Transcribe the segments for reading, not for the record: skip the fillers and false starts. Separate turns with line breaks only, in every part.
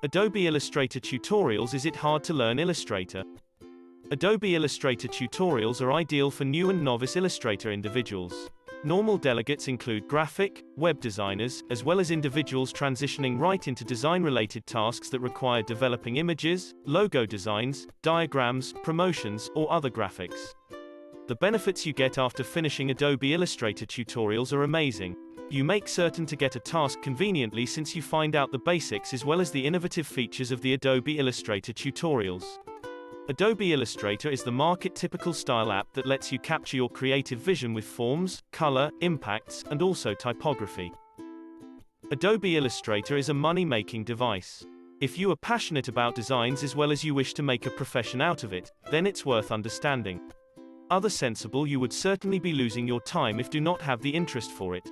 Adobe Illustrator tutorials. Is it hard to learn Illustrator? Adobe Illustrator tutorials are ideal for new and novice Illustrator individuals. Normal delegates include graphic, web designers, as well as individuals transitioning right into design-related tasks that require developing images, logo designs, diagrams, promotions, or other graphics. The benefits you get after finishing Adobe Illustrator tutorials are amazing. You make certain to get a task conveniently since you find out the basics as well as the innovative features of the Adobe Illustrator tutorials. Adobe Illustrator is the market-typical style app that lets you capture your creative vision with forms, color, impacts, and also typography. Adobe Illustrator is a money-making device. If you are passionate about designs as well as you wish to make a profession out of it, then it's worth understanding. Other sensible, you would certainly be losing your time if do not have the interest for it.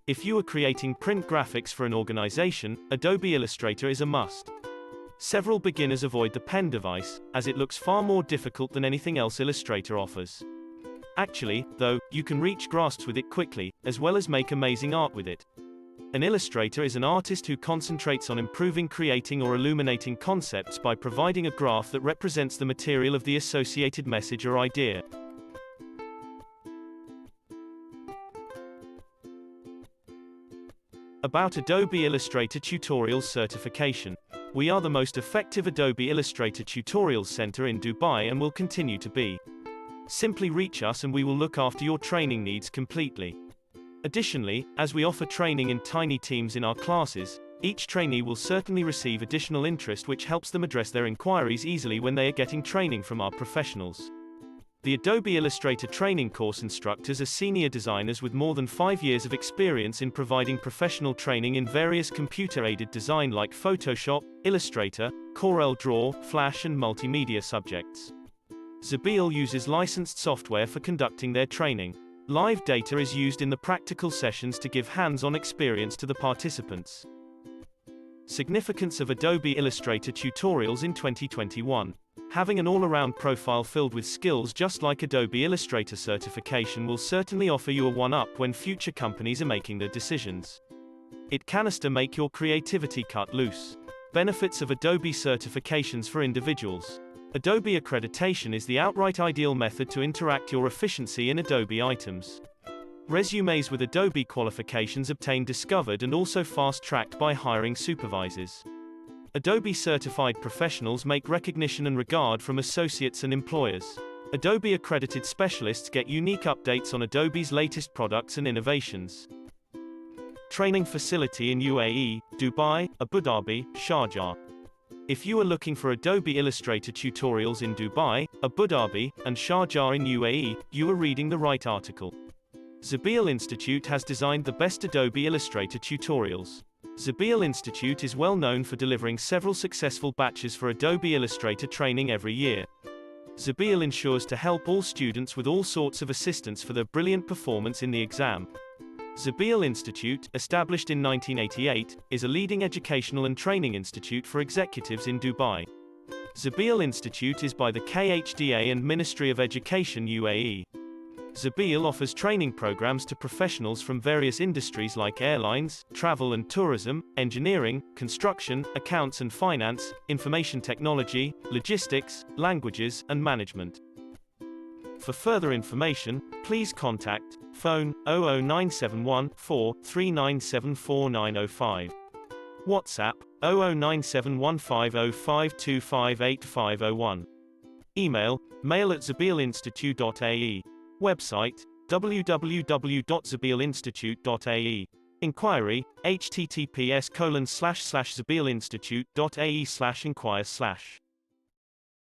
If you are creating print graphics for an organization, Adobe Illustrator is a must. Several beginners avoid the pen device, as it looks far more difficult than anything else Illustrator offers. Actually, though, you can reach grasps with it quickly, as well as make amazing art with it. An illustrator is an artist who concentrates on improving, creating or illuminating concepts by providing a graph that represents the material of the associated message or idea. About Adobe Illustrator Tutorials Certification. We are the most effective Adobe Illustrator Tutorials Center in Dubai and will continue to be. Simply reach us and we will look after your training needs completely. Additionally, as we offer training in tiny teams in our classes, each trainee will certainly receive additional interest which helps them address their inquiries easily when they are getting training from our professionals. The Adobe Illustrator training course instructors are senior designers with more than 5 years of experience in providing professional training in various computer-aided design like Photoshop, Illustrator, CorelDRAW, Flash and multimedia subjects. Zabeel uses licensed software for conducting their training. Live data is used in the practical sessions to give hands-on experience to the participants. Significance of Adobe Illustrator tutorials in 2021. Having an all-around profile filled with skills just like Adobe Illustrator certification will certainly offer you a one-up when future companies are making their decisions. It canister make your creativity cut loose. Benefits of Adobe certifications for individuals. Adobe accreditation is the outright ideal method to interact your efficiency in Adobe items. Resumes with Adobe qualifications obtained discovered and also fast-tracked by hiring supervisors. Adobe certified professionals make recognition and regard from associates and employers. Adobe accredited specialists get unique updates on Adobe's latest products and innovations. Training facility in UAE, Dubai, Abu Dhabi, Sharjah. If you are looking for Adobe Illustrator tutorials in Dubai, Abu Dhabi, and Sharjah in UAE, you are reading the right article. Zabeel Institute has designed the best Adobe Illustrator tutorials. Zabeel Institute is well known for delivering several successful batches for Adobe Illustrator training every year. Zabeel ensures to help all students with all sorts of assistance for their brilliant performance in the exam. Zabeel Institute, established in 1988, is a leading educational and training institute for executives in Dubai. Zabeel Institute is by the KHDA and Ministry of Education UAE. Zabeel offers training programs to professionals from various industries like airlines, travel and tourism, engineering, construction, accounts and finance, information technology, logistics, languages, and management. For further information, please contact phone 00971 4 3974905. WhatsApp 009715052585501. Email mail@zabeelinstitute.ae. Website www.zabeelinstitute.ae. Inquiry https://zabeelinstitute.ae/inquire/